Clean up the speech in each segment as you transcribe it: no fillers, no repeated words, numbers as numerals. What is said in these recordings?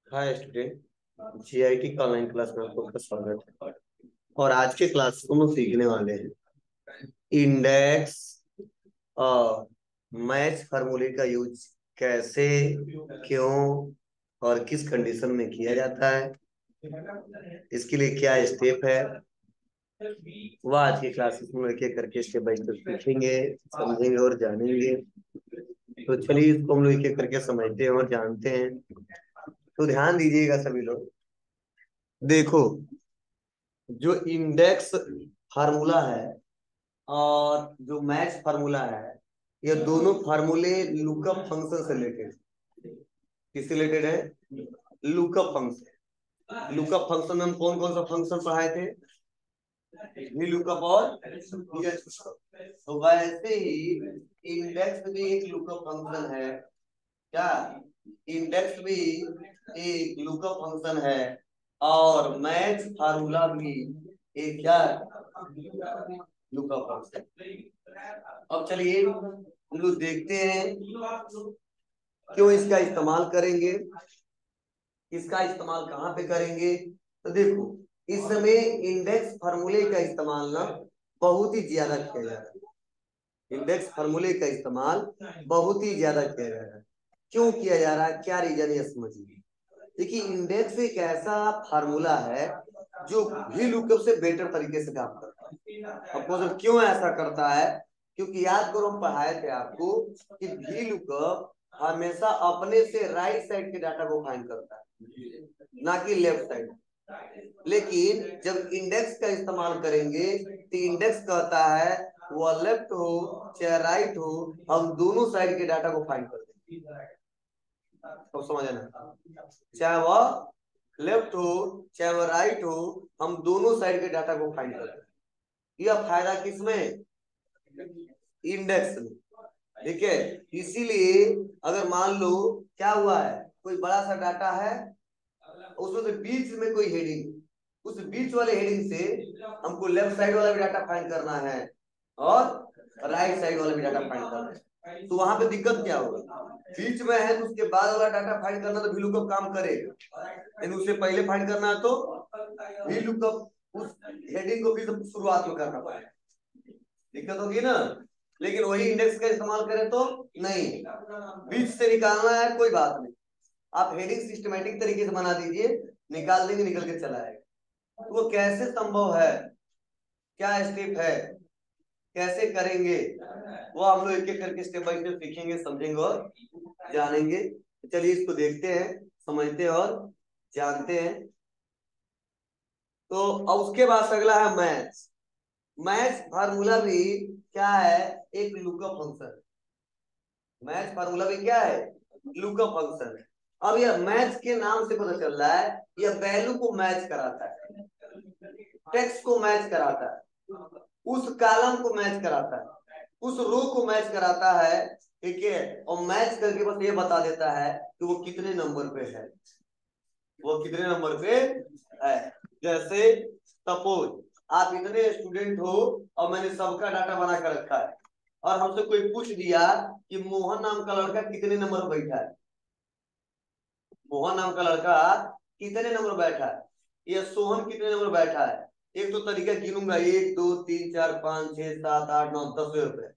Hi student, GIT का online class में आपका स्वागत है। और आज के क्लास को हम सीखने वाले हैं इंडेक्स और मैच फार्मूले का यूज कैसे, क्यों और किस कंडीशन में किया जाता है, इसके लिए क्या स्टेप है, वह आज की क्लासेस में एक एक करके स्टेप बाय स्टेप सीखेंगे, समझेंगे और जानेंगे। तो चलिए इसको हम लोग एक एक करके समझते हैं और जानते हैं। तो ध्यान दीजिएगा सभी लोग। देखो, जो इंडेक्स फार्मूला है और जो मैच फार्मूला है, ये दोनों फार्मूले लुकअप फंक्शन से रिलेटेड। किससे रिलेटेड है? Lookup function. लुकअप फंक्शन में हम कौन कौन सा फंक्शन पढ़ाए थे? वी लुकअप और तो वैसे ही इंडेक्स भी एक लुकअप फंक्शन है। क्या? इंडेक्स भी एक लुकअप फंक्शन है और मैच फार्मूला भी एक क्या लुकअप फंक्शन। अब चलिए हम लोग देखते हैं क्यों इसका इस्तेमाल करेंगे, इसका इस्तेमाल कहाँ पे करेंगे। तो देखो, इस समय इंडेक्स फार्मूले का इस्तेमाल ना बहुत ही ज्यादा किया जा रहा है। इंडेक्स फार्मूले का इस्तेमाल बहुत ही ज्यादा किया जा रहा है। क्यों किया जा रहा है, क्या रीजन है, समझिए। देखिए, इंडेक्स एक ऐसा फार्मूला है जो भी लुकअप से बेटर तरीके से काम करता है। अब क्यों ऐसा करता है? क्योंकि याद करो, हम पढ़ाए थे आपको कि भी लुकअप हमेशा अपने से राइट साइड के डाटा को फाइंड करता है, ना कि लेफ्ट साइड। लेकिन जब इंडेक्स का इस्तेमाल करेंगे तो इंडेक्स कहता है वह लेफ्ट हो चाहे राइट हो, हम दोनों साइड के डाटा को फाइंड कर देंगे। तो समझ ना, चाहे वह लेफ्ट हो चाहे वह राइट हो, हम दोनों साइड के डाटा को फाइंड करते हैं। यह फायदा किसमें? इंडेक्स में। ठीक है। इसीलिए अगर मान लो क्या हुआ है, कोई बड़ा सा डाटा है, उसमें से बीच में कोई हेडिंग, उस बीच वाले हेडिंग से हमको लेफ्ट साइड वाला भी डाटा फाइंड करना है और राइट साइड वाला भी डाटा फाइंड करना है। तो वहां पे दिक्कत क्या होगा? बीच में है तो उसके बाद वाला डाटा फाइंड करना तो VLOOKUP काम करेगा, लेकिन उससे पहले फाइंड करना है तो VLOOKUP उस हेडिंग को भी तो शुरुआत में करना पड़ेगा। दिक्कत होगी ना। लेकिन वही इंडेक्स का इस्तेमाल करें तो नहीं, बीच से निकालना है कोई बात नहीं, आप हेडिंग सिस्टमेटिक तरीके से बना दीजिए, निकाल देंगे, निकल के चला आएगा। तो वो कैसे संभव है, क्या स्टेप है, कैसे करेंगे, वो हम लोग एक एक करके स्टेप बाय स्टेप सीखेंगे, समझेंगे और जानेंगे। चलिए इसको देखते हैं, समझते हैं और जानते हैं। तो अब उसके बाद अगला है मैच। मैच फार्मूला भी क्या है? एक लुकअप फंक्शन। मैच फार्मूला भी क्या है? लुकअप फंक्शन है। अब यह मैच के नाम से पता चल रहा है, यह वैल्यू को मैच कराता है, टेक्स्ट को मैच कराता है, उस कॉलम को मैच कराता है, उस रो को मैच कराता है। ठीक है। और मैच करके बस ये बता देता है कि वो कितने नंबर पे है, वो कितने नंबर पे है। जैसे सपोज आप इतने स्टूडेंट हो और मैंने सबका डाटा बना कर रखा है और हमसे कोई पूछ दिया कि मोहन नाम का लड़का कितने नंबर पर बैठा है, मोहन नाम का लड़का कितने नंबर बैठा है या सोहन कितने नंबर बैठा है। एक तो तरीका गिनूंगा, 1 2 3 4 5 6 7 8 9 10 पे।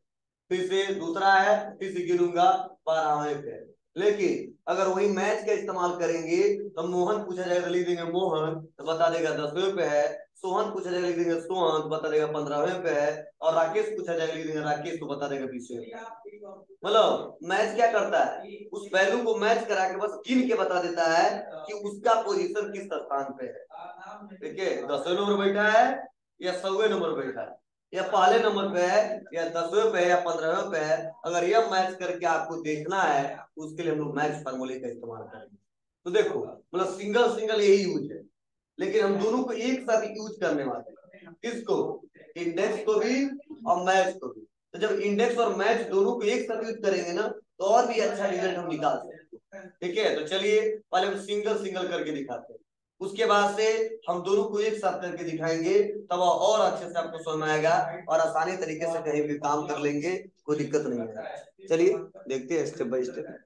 फिर से दूसरा है, फिर से गिनूंगा 12वें पे। लेकिन अगर वही मैच का इस्तेमाल करेंगे तो मोहन पूछा जाएगा तो लिख देंगे मोहन, तो बता देगा 10वें पे है। सोहन पूछा जाएगा लिख देंगे सोहन, तो बता देगा 15वें पे है। और राकेश पूछा जाएगा लिख देंगे राकेश, तो बता देगा 20वें पे। मतलब मैच क्या करता है, उस वैल्यू को मैच करा के बस गिन के बता देता है कि उसका पोजीशन किस स्थान पे है। ठीक है, 10वें नंबर बैठा है या 100वें नंबर बैठा है, या पहले नंबर पे है या 10वें पे है या 15वें पे है। अगर यह मैच करके आपको देखना है तो उसके लिए हम लोग मैच फार्मूले का इस्तेमाल करेंगे। तो देखो, मतलब सिंगल सिंगल यही यूज है, लेकिन हम दोनों को एक साथ यूज करने वाले हैं। किसको? इंडेक्स को भी और मैच को भी। तो जब इंडेक्स और मैच दोनों को एक साथ यूज करेंगे ना, तो और भी अच्छा रिजल्ट हम निकाल सकते हैं। ठीक है, तो चलिए पहले हम सिंगल सिंगल करके दिखाते हैं, उसके बाद से हम दोनों को एक साथ करके दिखाएंगे, तब और अच्छे से आपको समझ में आएगा और आसानी तरीके से कहीं भी काम कर लेंगे, कोई दिक्कत नहीं है। चलिए देखते हैं स्टेप बाय स्टेप।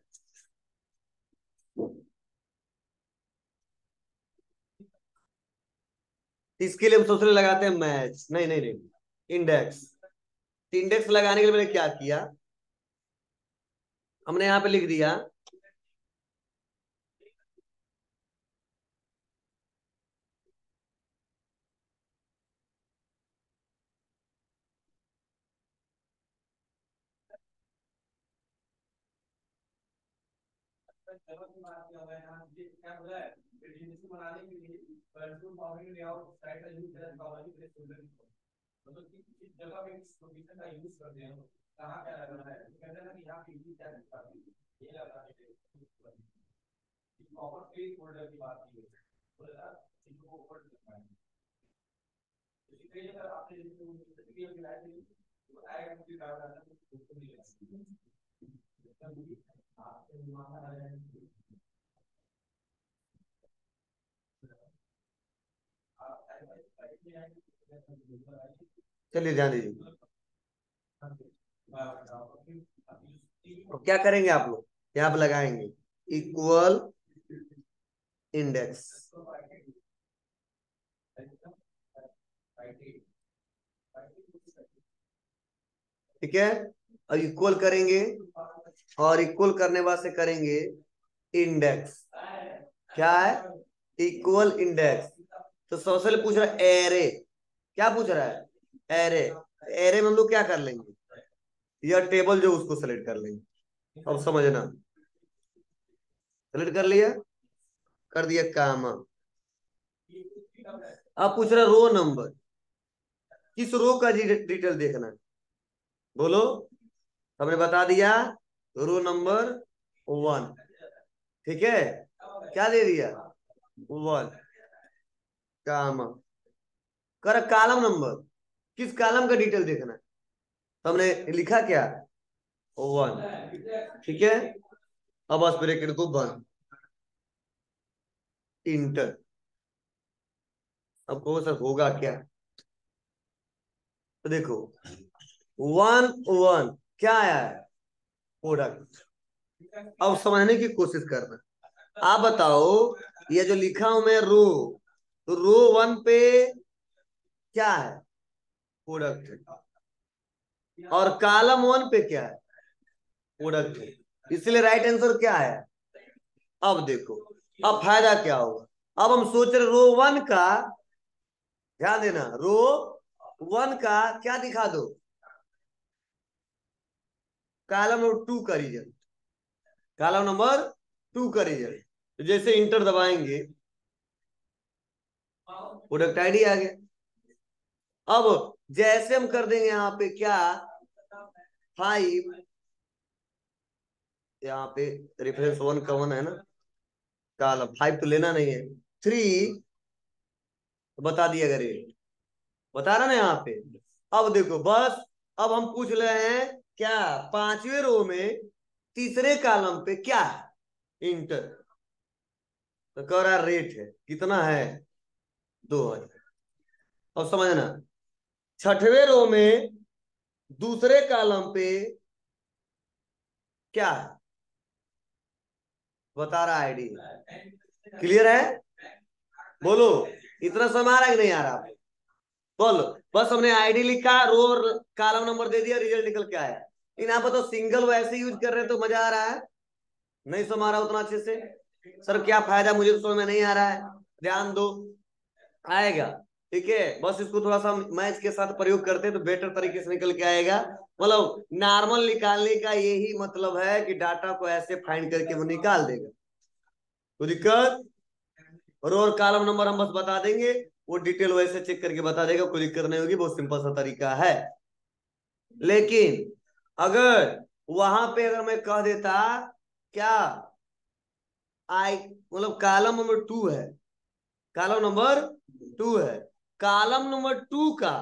इसके लिए हम सबसे पहले लगाते हैं मैच, नहीं नहीं नहीं, इंडेक्स। इंडेक्स लगाने के लिए मैंने क्या किया, हमने यहाँ पे लिख दिया चलिए ध्यान दीजिए। तो क्या करेंगे आप लोग, यहाँ पे लगाएंगे इक्वल इंडेक्स, ठीक है। और इक्वल करेंगे, और इक्वल करने बाद से करेंगे इंडेक्स। क्या है, इक्वल इंडेक्स। तो सबसे पहले पूछ रहा है एरे, क्या पूछ रहा है, एरे। एरे में हम लोग क्या कर लेंगे, यह टेबल जो उसको सेलेक्ट कर लेंगे। अब समझना, सेलेक्ट कर लिया, कर दिया काम। अब पूछ रहा रो नंबर, किस रो का डिटेल देखना है, बोलो। हमने बता दिया रो नंबर 1, ठीक है। क्या दे दिया, 1, काम। कर कॉलम नंबर, किस कॉलम का डिटेल देखना है, तो हमने लिखा क्या, 1, ठीक है। अब बस ब्रैकेट को बंद, इंटर। अब कहो सर होगा क्या, तो देखो 1 1 क्या आया है, प्रोडक्ट। अब समझने की कोशिश करना, आप बताओ, ये जो लिखा हूं मैं रो, तो रो 1 पे क्या है, प्रोडक्ट है। और कॉलम 1 पे क्या है, प्रोडक्ट है। इसलिए राइट आंसर क्या है। अब देखो, अब फायदा क्या होगा, अब हम सोच रहे रो 1 का, ध्यान देना, रो 1 का क्या दिखा दो, कॉलम नंबर 2 का रिजल्ट, कॉलम नंबर 2 का रिजल्ट। तो जैसे इंटर दबाएंगे, प्रोडक्ट आईडी आ गया। अब जैसे हम कर देंगे यहाँ पे क्या, 5, यहाँ पे रेफरेंस 1 का 1 है ना, कॉलम 5 तो लेना नहीं है, 3, तो बता दिया रेट, बता रहा ना यहाँ पे। अब देखो बस, अब हम पूछ रहे हैं क्या, 5वें रो में तीसरे कॉलम पे क्या है, इंटर। तो कह रहा रेट है, कितना है, 2000। अब समझना, 6वें रो में दूसरे कॉलम पे क्या है, बता रहा आईडी। क्लियर है, बोलो। इतना समय आ रहा है कि नहीं आ रहा, बोलो। बस हमने आईडी लिखा, रो और कॉलम नंबर दे दिया, रिजल्ट निकल के आया। इन यहाँ पर तो सिंगल वैसे यूज कर रहे हैं तो मजा आ रहा है, नहीं समझ रहा उतना अच्छे से। सर क्या फायदा, मुझे तो समझ में नहीं आ रहा है, ध्यान दो, आएगा, ठीक है। बस इसको थोड़ा सा मैच के साथ प्रयोग करते हैं तो बेटर तरीके से निकल के आएगा। मतलब नॉर्मल निकालने का यही मतलब है कि डाटा को ऐसे फाइंड करके वो निकाल देगा, कोई दिक्कत। रो और कॉलम नंबर हम बस बता देंगे, वो डिटेल वैसे चेक करके बता देगा, कोई दिक्कत नहीं होगी, बहुत सिंपल सा तरीका है। लेकिन अगर वहां पे अगर मैं कह देता क्या, आई मतलब कॉलम नंबर 2 है, कॉलम नंबर 2 है, कॉलम नंबर 2 का,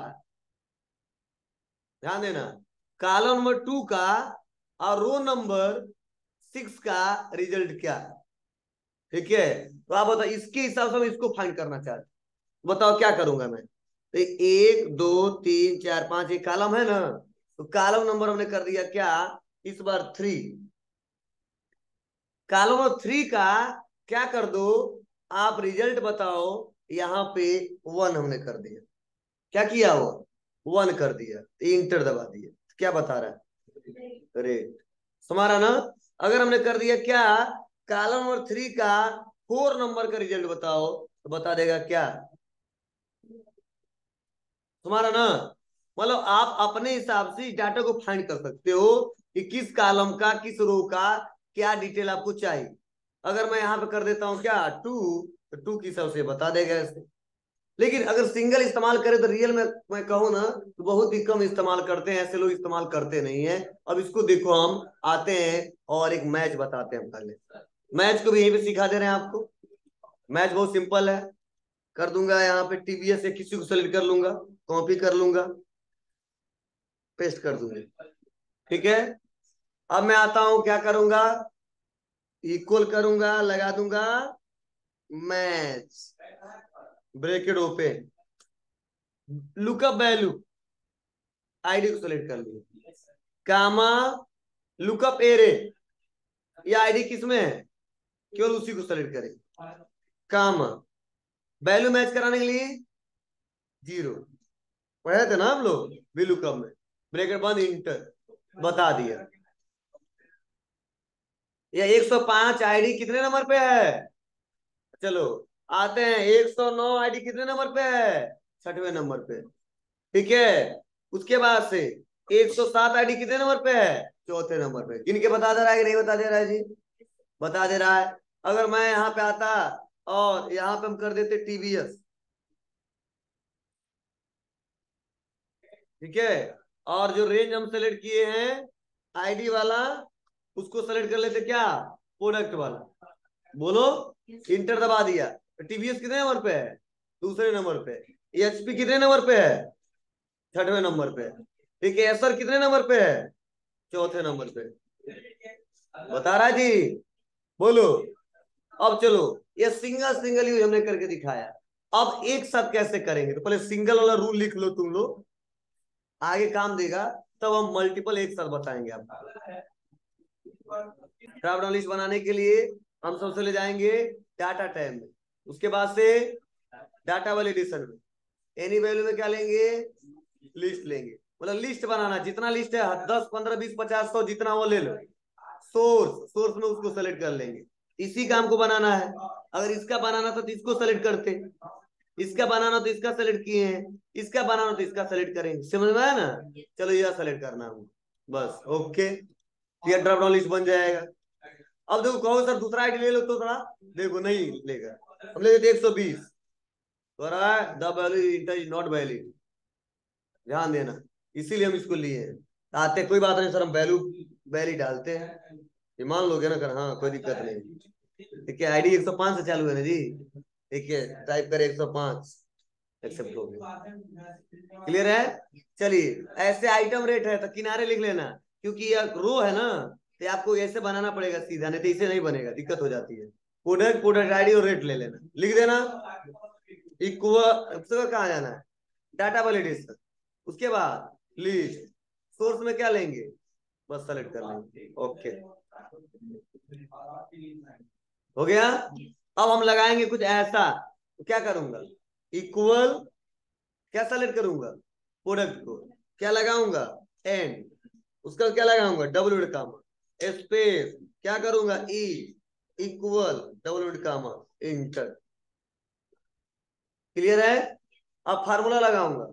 ध्यान देना, कॉलम नंबर 2 का और रो नंबर 6 का रिजल्ट क्या है, ठीक है। तो आप बताओ, इसके हिसाब से मैं इसको फाइंड करना चाहता हूं, बताओ क्या करूंगा मैं। तो 1 2 3 4 5 एक कॉलम है ना, तो कॉलम नंबर हमने कर दिया क्या, इस बार 3, कॉलम नंबर 3 का क्या कर दो, आप रिजल्ट बताओ, यहाँ पे 1 हमने कर दिया। क्या किया वो 1 कर दिया, इंटर दबा दिया। क्या बता रहा है रेट, हमारा ना। अगर हमने कर दिया क्या, कॉलम नंबर 3 का 4 नंबर का रिजल्ट बताओ, तो बता देगा क्या तुम्हारा ना। मतलब आप अपने हिसाब से डाटा को फाइंड कर सकते हो कि किस कॉलम का किस रो का क्या डिटेल आपको चाहिए। अगर मैं यहाँ पे कर देता हूँ क्या 2, तो 2 की हिसाब से बता देगा ऐसे। लेकिन अगर सिंगल इस्तेमाल करें तो रियल में मैं कहूँ ना तो बहुत ही कम इस्तेमाल करते हैं, ऐसे लोग इस्तेमाल करते नहीं है। अब इसको देखो, हम आते हैं और एक मैच बताते हैं पहले। मैच को भी यहीं पे सिखा दे रहे हैं आपको। मैच बहुत सिंपल है, कर दूंगा यहाँ पे टीवीएस से किसी को सेलेक्ट कर लूंगा, कॉपी कर लूंगा, पेस्ट कर दूंगा। ठीक है, अब मैं आता हूं, क्या करूंगा, इक्वल करूंगा, लगा दूंगा match, bracket open, lookup value, ID को सेलेक्ट कर लिया, कामा, लुकअप एरे, ये आईडी किसमें है, केवल उसी को सेलेक्ट करें, कामा, वैल्यू मैच कराने के लिए 0, पढ़े थे ना हम लोग वी लुकअप में, ब्रैकेट बंद, इंटर, बता दिया। ये 105 आईडी कितने नंबर पे है, चलो आते हैं, 109 आईडी कितने नंबर पे है, 6वें नंबर पे। ठीक है, उसके बाद से 107 आईडी कितने नंबर पे है, 4थे नंबर पे। किनके बता दे रहा है कि नहीं बता दे रहा है जी, बता दे रहा है। अगर मैं यहाँ पे आता और यहाँ पे हम कर देते टीवीएस, ठीक है, और जो रेंज हम सेलेक्ट किए हैं आईडी वाला, उसको सेलेक्ट कर लेते क्या, प्रोडक्ट वाला, बोलो, इंटर दबा दिया। टीवीएस कितने नंबर पे है, दूसरे नंबर पे। एचपी कितने नंबर पे है, 6वें नंबर पे। ठीक है, एसर कितने नंबर पे है, 4थे नंबर पे। बता रहा है जी, बोलो। अब चलो, ये सिंगल सिंगल यूज हमने करके दिखाया। अब एक साथ कैसे करेंगे, तो पहले सिंगल वाला रूल लिख लो तुम लोग, आगे काम देगा। तब हम मल्टीपल एक साथ बताएंगे आपको। ड्रॉप डाउन लिस्ट बनाने के लिए हम सबसे ले जाएंगे डाटा टैब में, उसके बाद से डाटा वैलिडेशन में एनी वैल्यू में क्या लेंगे, लिस्ट लेंगे। मतलब लिस्ट बनाना, जितना लिस्ट है 10 15 20 50 100 जितना वो ले लो। सोर्स में उसको सेलेक्ट कर लेंगे, इसी काम को बनाना है। अगर इसका बनाना था तो इसको सेलेक्ट करते, इसका बनाना तो इसका सेलेक्ट किए हैं, इसका बनाना तो इसका सेलेक्ट करेंगे। समझ में आया ना, चलो यह सेलेक्ट करना है बस, ओके, ये ड्रॉप डाउन लिस्ट बन जाएगा। अब देखो, कहो सर दूसरा आईडी ले लो, तो थोड़ा देखो नहीं लेगा, हम ले लेते 120, तो रहा है the value is not valid, ध्यान देना, इसीलिए हम इसको लिए हैं। आते कोई बात नहीं सर, हम वैल्यू वैली डालते हैं, ये मान लोगे ना, कर हाँ कोई दिक्कत नहीं। ठीक है, आईडी 105 से चालू है ना जी, ठीक है, टाइप करें 105, एक्सेप्ट हो गया, क्लियर है। चलिए, ऐसे आइटम रेट है तो किनारे लिख लेना, क्योंकि ये रो है ना, तो आपको ऐसे बनाना पड़ेगा सीधा, नहीं तो इसे नहीं बनेगा, दिक्कत हो जाती है। प्रोडक्ट आईडी और रेट ले लेना, लिख देना, इक्वल कहाँ जाना है, डाटा वैलिडेशन, उसके बाद लिस्ट, सोर्स में क्या लेंगे, बस सेलेक्ट कर लेंगे, ओके, हो गया। अब हम लगाएंगे कुछ ऐसा, तो क्या करूंगा, इक्वल, क्या सेलेक्ट करूंगा, प्रोडक्ट को, क्या लगाऊंगा, एंड, उसका क्या लगाऊंगा, डब्ल्यू कामा, स्पेस, क्या करूंगा, ई, इक्वल, डब्ल्यू कामा, इंटर। क्लियर है। अब फार्मूला लगाऊंगा,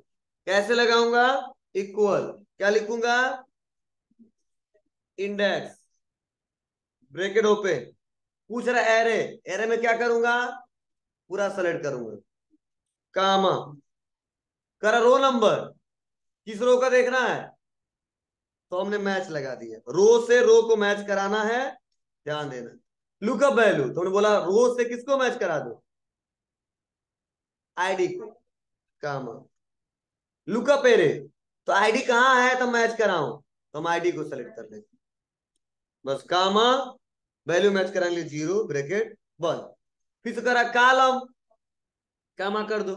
कैसे लगाऊंगा, इक्वल, क्या लिखूंगा, इंडेक्स, ब्रैकेट ओपन, पूछ रहा एरे, एरे में क्या करूंगा, पूरा सेलेक्ट करूंगा, कामा, करा रो नंबर, किस रो का देखना है, तो हमने मैच लगा दिया, रो से रो को मैच कराना है, ध्यान देना। लुकअप वैल्यू, तो हमने बोला रो से किसको मैच करा दो, आईडी को, कामा, लुकअप एरे, तो आईडी कहां है तो मैच कराऊं, तो हम आईडी को सेलेक्ट कर लेंगे, बस, कामा, वैल्यू मैच कराने 0 ब्रैकेट बंद। फिर से करा कॉलम, कामा कर दो।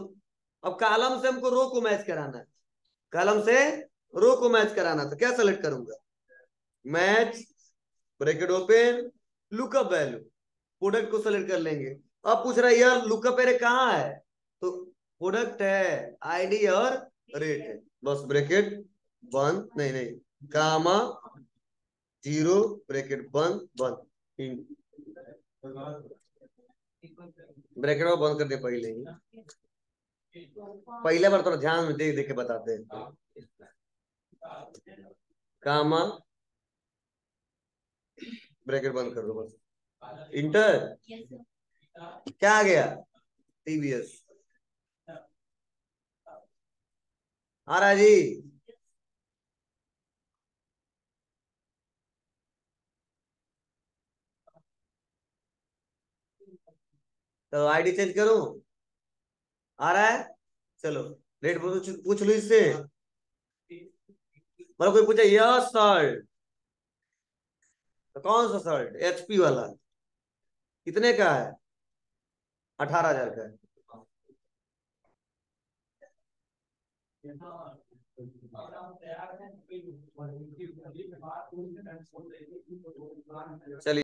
अब कॉलम से हमको रो को मैच कराना है, कॉलम से रो को मैच कराना, तो क्या सेलेक्ट करूंगा, match, bracket open, lookup value, product को सेलेक्ट कर लेंगे। अब पूछ रहा है यार लुकअप एरे कहाँ है, तो प्रोडक्ट है आईडी और रेट है, बस ब्रैकेट बंद, नहीं नहीं, कामा जीरो ब्रैकेट बंद बंद, ब्रैकेट में बंद कर दे पहले ही, पहले बार थोड़ा ध्यान में देख देख के बताते हैं। कामा ब्रैकेट बंद कर दो बस, इंटर, क्या आ गया, टीवीएस आ रहा है जी। तो आईडी चेंज करूं, आ रहा है, चलो रेट पूछ लो इससे, मतलब कोई पूछे यस सर, तो कौन सा शर्ट, एचपी वाला, कितने का है, 18,000 का है। चलिए।